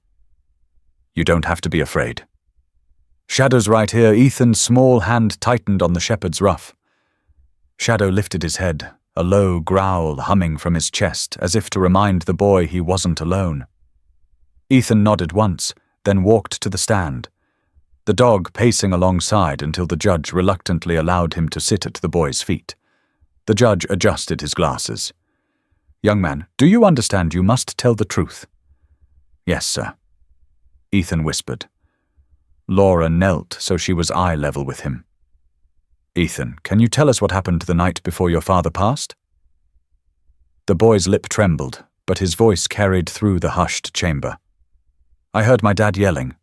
"You don't have to be afraid." Shadow's right here. Ethan's small hand tightened on the shepherd's ruff. Shadow lifted his head, a low growl humming from his chest as if to remind the boy he wasn't alone. Ethan nodded once, then walked to the stand, the dog pacing alongside until the judge reluctantly allowed him to sit at the boy's feet. The judge adjusted his glasses. "Young man, do you understand you must tell the truth?" "Yes, sir," Ethan whispered. Laura knelt so she was eye level with him. "Ethan, can you tell us what happened the night before your father passed?" The boy's lip trembled, but his voice carried through the hushed chamber. "I heard my dad yelling.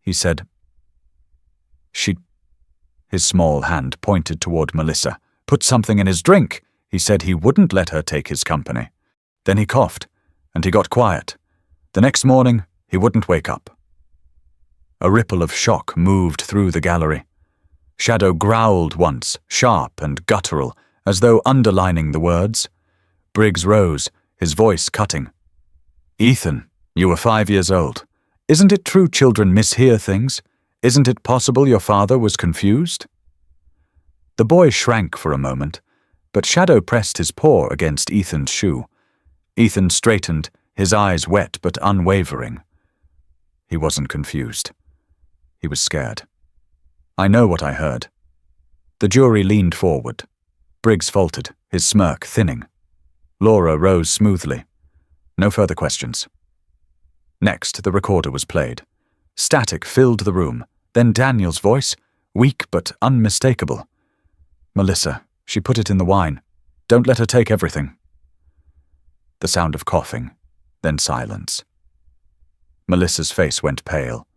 He said His small hand pointed toward Melissa. "Put something in his drink. He said he wouldn't let her take his company. Then he coughed, and he got quiet. The next morning, he wouldn't wake up." A ripple of shock moved through the gallery. Shadow growled once, sharp and guttural, as though underlining the words. Briggs rose, his voice cutting. "Ethan, you were 5 years old. Isn't it true children mishear things? Isn't it possible your father was confused?" The boy shrank for a moment, but Shadow pressed his paw against Ethan's shoe. Ethan straightened, his eyes wet but unwavering. He wasn't confused. He was scared. "I know what I heard." The jury leaned forward. Briggs faltered, his smirk thinning. Laura rose smoothly. No further questions. Next, the recorder was played. Static filled the room, then Daniel's voice, weak but unmistakable. "Melissa, she put it in the wine. Don't let her take everything." The sound of coughing, then silence. Melissa's face went pale.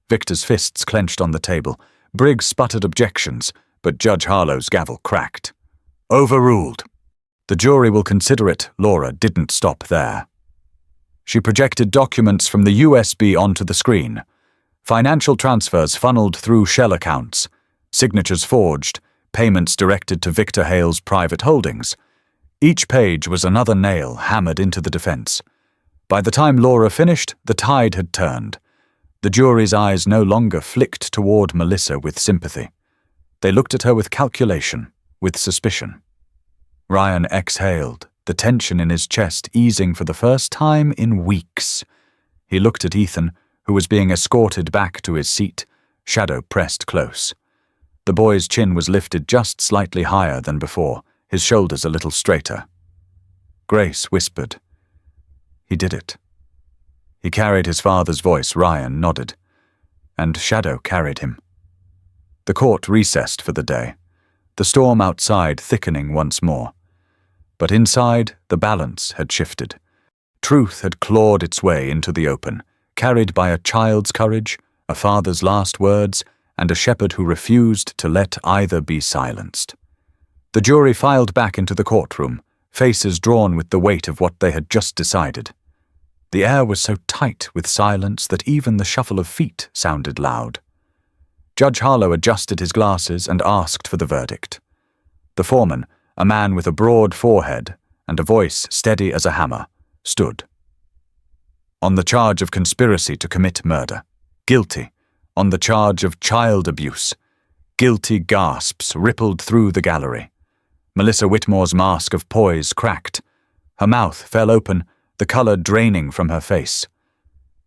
Victor's fists clenched on the table. Briggs sputtered objections, but Judge Harlow's gavel cracked. "Overruled. The jury will consider it." Laura didn't stop there. She projected documents from the USB onto the screen. Financial transfers funneled through shell accounts, signatures forged, payments directed to Victor Hale's private holdings. Each page was another nail hammered into the defense. By the time Laura finished, the tide had turned. The jury's eyes no longer flicked toward Melissa with sympathy. They looked at her with calculation, with suspicion. Ryan exhaled, the tension in his chest easing for the first time in weeks. He looked at Ethan, who was being escorted back to his seat, Shadow pressed close. The boy's chin was lifted just slightly higher than before, his shoulders a little straighter. Grace whispered. "He did it." He carried his father's voice, Ryan nodded, and Shadow carried him. The court recessed for the day, the storm outside thickening once more. But inside, the balance had shifted. Truth had clawed its way into the open, carried by a child's courage, a father's last words, and a shepherd who refused to let either be silenced. The jury filed back into the courtroom, faces drawn with the weight of what they had just decided. The air was so tight with silence that even the shuffle of feet sounded loud. Judge Harlow adjusted his glasses and asked for the verdict. The foreman, a man with a broad forehead and a voice steady as a hammer, stood. On the charge of conspiracy to commit murder, guilty. On the charge of child abuse, guilty. Gasps rippled through the gallery. Melissa Whitmore's mask of poise cracked. Her mouth fell open, the color draining from her face.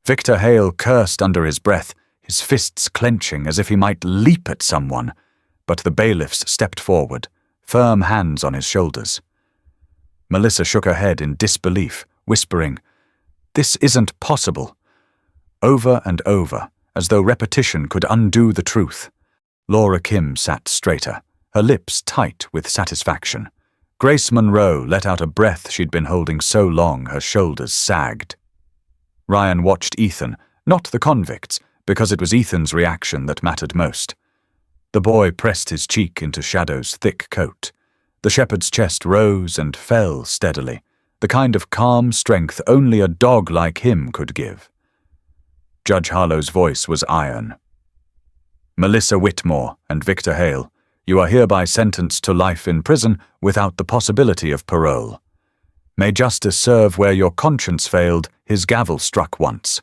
Victor Hale cursed under his breath, his fists clenching as if he might leap at someone, but the bailiffs stepped forward, firm hands on his shoulders. Melissa shook her head in disbelief, whispering, "This isn't possible." Over and over, as though repetition could undo the truth. Laura Kim sat straighter, her lips tight with satisfaction. Grace Monroe let out a breath she'd been holding so long her shoulders sagged. Ryan watched Ethan, not the convicts, because it was Ethan's reaction that mattered most. The boy pressed his cheek into Shadow's thick coat. The shepherd's chest rose and fell steadily, the kind of calm strength only a dog like him could give. Judge Harlow's voice was iron. "Melissa Whitmore and Victor Hale, you are hereby sentenced to life in prison without the possibility of parole. May justice serve where your conscience failed, his gavel struck once."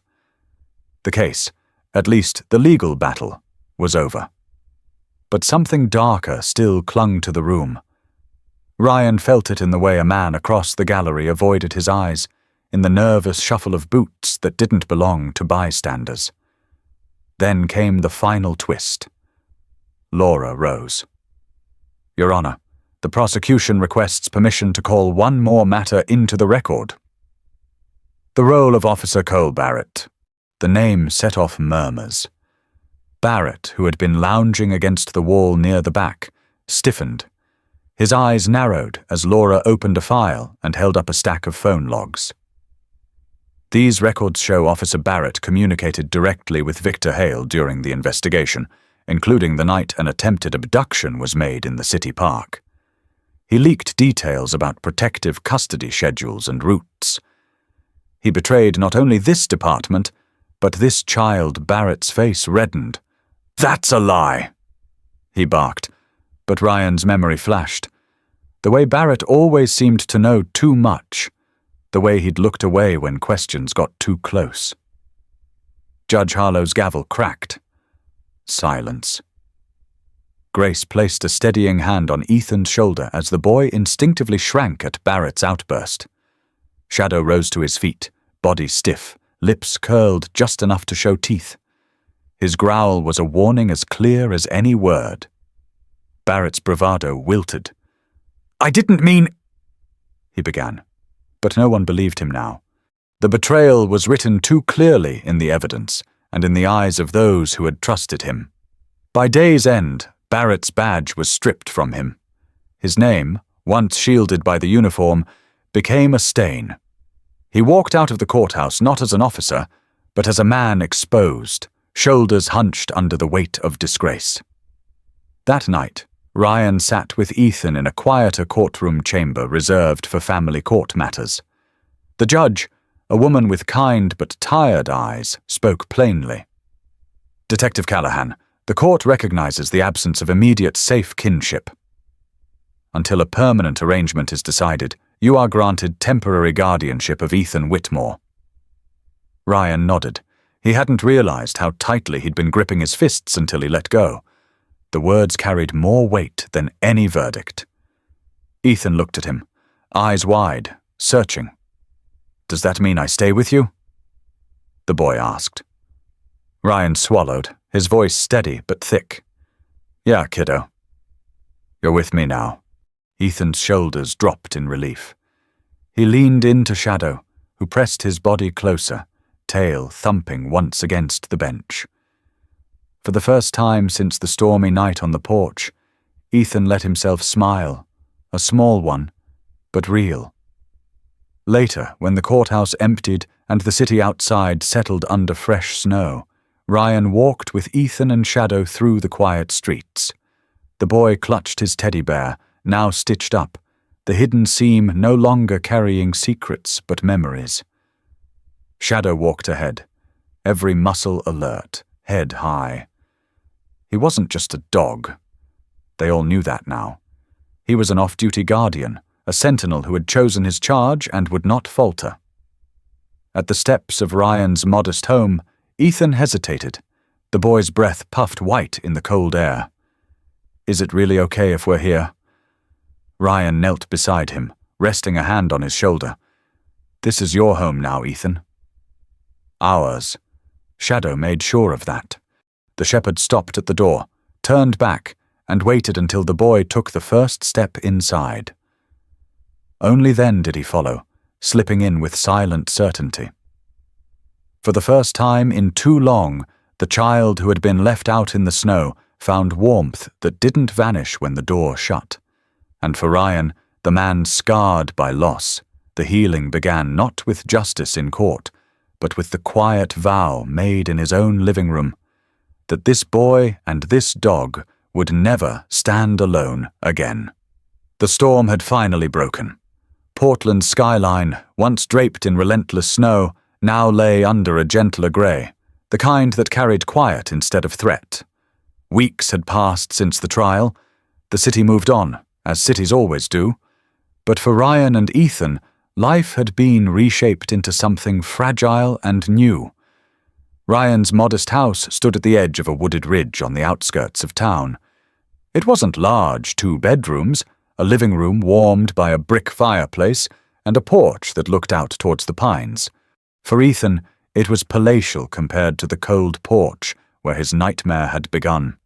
The case, at least the legal battle, was over. But something darker still clung to the room. Ryan felt it in the way a man across the gallery avoided his eyes, in the nervous shuffle of boots that didn't belong to bystanders. Then came the final twist. Laura rose. "Your Honor, the prosecution requests permission to call one more matter into the record." The role of Officer Cole Barrett. The name set off murmurs. Barrett, who had been lounging against the wall near the back, stiffened. His eyes narrowed as Laura opened a file and held up a stack of phone logs. These records show Officer Barrett communicated directly with Victor Hale during the investigation, including the night an attempted abduction was made in the city park. He leaked details about protective custody schedules and routes. He betrayed not only this department, but this child. Barrett's face reddened. "That's a lie!" he barked, but Ryan's memory flashed. The way Barrett always seemed to know too much, the way he'd looked away when questions got too close. Judge Harlow's gavel cracked. Silence. Grace placed a steadying hand on Ethan's shoulder as the boy instinctively shrank at Barrett's outburst. Shadow rose to his feet, body stiff, lips curled just enough to show teeth. His growl was a warning as clear as any word. Barrett's bravado wilted. "I didn't mean—" he began, but no one believed him now. The betrayal was written too clearly in the evidence and in the eyes of those who had trusted him. By day's end, Barrett's badge was stripped from him. His name, once shielded by the uniform, became a stain. He walked out of the courthouse not as an officer, but as a man exposed, shoulders hunched under the weight of disgrace. That night, Ryan sat with Ethan in a quieter courtroom chamber reserved for family court matters. The judge, a woman with kind but tired eyes, spoke plainly. "Detective Callahan, the court recognizes the absence of immediate safe kinship. Until a permanent arrangement is decided, you are granted temporary guardianship of Ethan Whitmore." Ryan nodded. He hadn't realized how tightly he'd been gripping his fists until he let go. The words carried more weight than any verdict. Ethan looked at him, eyes wide, searching. "Does that mean I stay with you?" the boy asked. Ryan swallowed, his voice steady but thick. "Yeah, kiddo. You're with me now." Ethan's shoulders dropped in relief. He leaned into Shadow, who pressed his body closer, tail thumping once against the bench. For the first time since the stormy night on the porch, Ethan let himself smile, a small one, but real. Later, when the courthouse emptied and the city outside settled under fresh snow, Ryan walked with Ethan and Shadow through the quiet streets. The boy clutched his teddy bear, now stitched up, the hidden seam no longer carrying secrets but memories. Shadow walked ahead, every muscle alert, head high. He wasn't just a dog. They all knew that now. He was an off-duty guardian, a sentinel who had chosen his charge and would not falter. At the steps of Ryan's modest home, Ethan hesitated. The boy's breath puffed white in the cold air. "Is it really okay if we're here?" Ryan knelt beside him, resting a hand on his shoulder. "This is your home now, Ethan." "Ours." Shadow made sure of that. The shepherd stopped at the door, turned back, and waited until the boy took the first step inside. Only then did he follow, slipping in with silent certainty. For the first time in too long, the child who had been left out in the snow found warmth that didn't vanish when the door shut. And for Ryan, the man scarred by loss, the healing began not with justice in court, but with the quiet vow made in his own living room that this boy and this dog would never stand alone again. The storm had finally broken. Portland's skyline, once draped in relentless snow, now lay under a gentler grey, the kind that carried quiet instead of threat. Weeks had passed since the trial. The city moved on, as cities always do. But for Ryan and Ethan, life had been reshaped into something fragile and new. Ryan's modest house stood at the edge of a wooded ridge on the outskirts of town. It wasn't large, 2 bedrooms, a living room warmed by a brick fireplace, and a porch that looked out towards the pines. For Ethan, it was palatial compared to the cold porch where his nightmare had begun.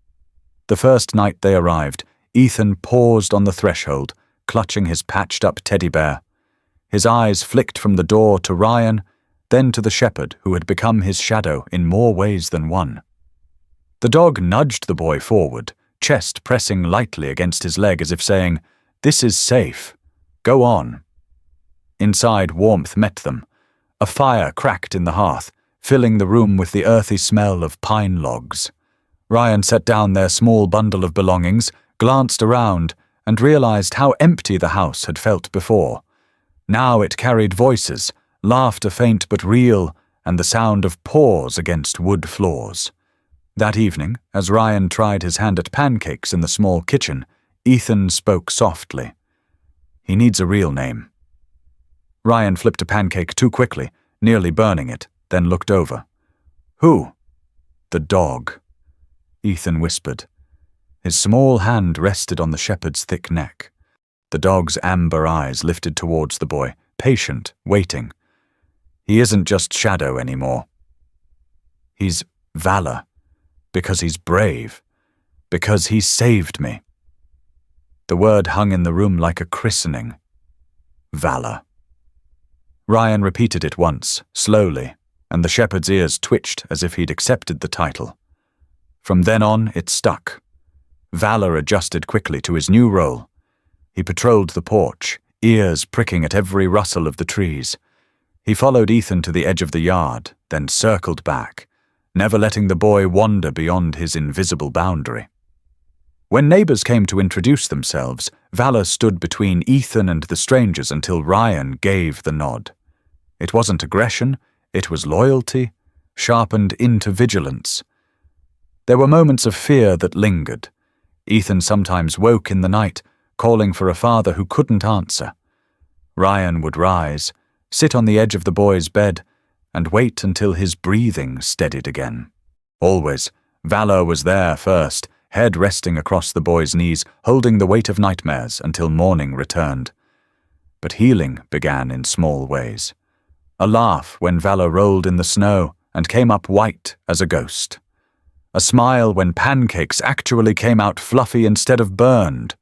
The first night they arrived, Ethan paused on the threshold, clutching his patched-up teddy bear. His eyes flicked from the door to Ryan, then to the shepherd who had become his shadow in more ways than one. The dog nudged the boy forward, chest pressing lightly against his leg as if saying, "This is safe. Go on." Inside, warmth met them. A fire cracked in the hearth, filling the room with the earthy smell of pine logs. Ryan set down their small bundle of belongings, glanced around, and realized how empty the house had felt before. Now it carried voices, laughter faint but real, and the sound of paws against wood floors. That evening, as Ryan tried his hand at pancakes in the small kitchen, Ethan spoke softly. "He needs a real name." Ryan flipped a pancake too quickly, nearly burning it, then looked over. "Who?" "The dog," Ethan whispered. His small hand rested on the shepherd's thick neck. The dog's amber eyes lifted towards the boy, patient, waiting. "He isn't just Shadow anymore. He's Valor, because he's brave, because he saved me." The word hung in the room like a christening. Valor. Ryan repeated it once, slowly, and the shepherd's ears twitched as if he'd accepted the title. From then on, it stuck. Valor adjusted quickly to his new role. He patrolled the porch, ears pricking at every rustle of the trees. He followed Ethan to the edge of the yard, then circled back, never letting the boy wander beyond his invisible boundary. When neighbors came to introduce themselves, Valor stood between Ethan and the strangers until Ryan gave the nod. It wasn't aggression, it was loyalty, sharpened into vigilance. There were moments of fear that lingered. Ethan sometimes woke in the night, calling for a father who couldn't answer. Ryan would rise, sit on the edge of the boy's bed, and wait until his breathing steadied again. Always, Valor was there first, head resting across the boy's knees, holding the weight of nightmares until morning returned. But healing began in small ways. A laugh when Valor rolled in the snow and came up white as a ghost. A smile when pancakes actually came out fluffy instead of burned.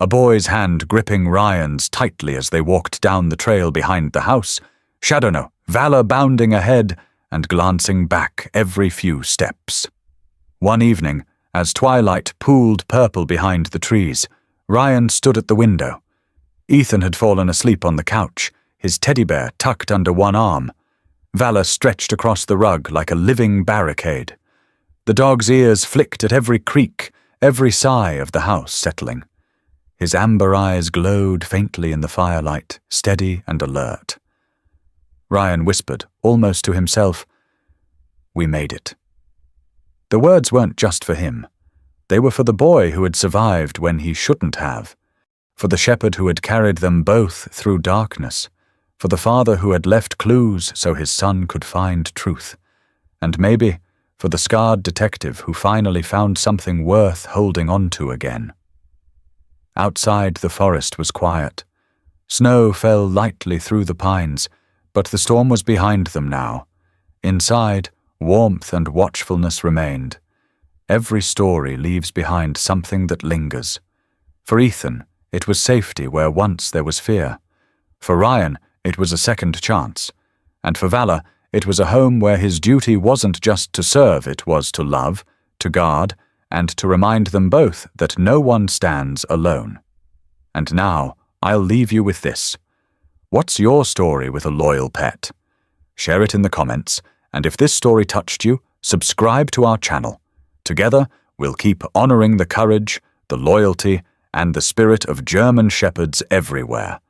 A boy's hand gripping Ryan's tightly as they walked down the trail behind the house. Shadow, Valor bounding ahead and glancing back every few steps. One evening, as twilight pooled purple behind the trees, Ryan stood at the window. Ethan had fallen asleep on the couch, his teddy bear tucked under one arm. Valor stretched across the rug like a living barricade. The dog's ears flicked at every creak, every sigh of the house settling. His amber eyes glowed faintly in the firelight, steady and alert. Ryan whispered, almost to himself, "We made it." The words weren't just for him. They were for the boy who had survived when he shouldn't have, for the shepherd who had carried them both through darkness, for the father who had left clues so his son could find truth, and maybe for the scarred detective who finally found something worth holding on to again. Outside, the forest was quiet. Snow fell lightly through the pines, but the storm was behind them now. Inside, warmth and watchfulness remained. Every story leaves behind something that lingers. For Ethan, it was safety where once there was fear. For Ryan, it was a second chance. And for Valor, it was a home where his duty wasn't just to serve, it was to love, to guard, and to remind them both that no one stands alone. And now, I'll leave you with this. What's your story with a loyal pet? share it in the comments, and if this story touched you, subscribe to our channel. Together, we'll keep honoring the courage, the loyalty, and the spirit of German Shepherds everywhere.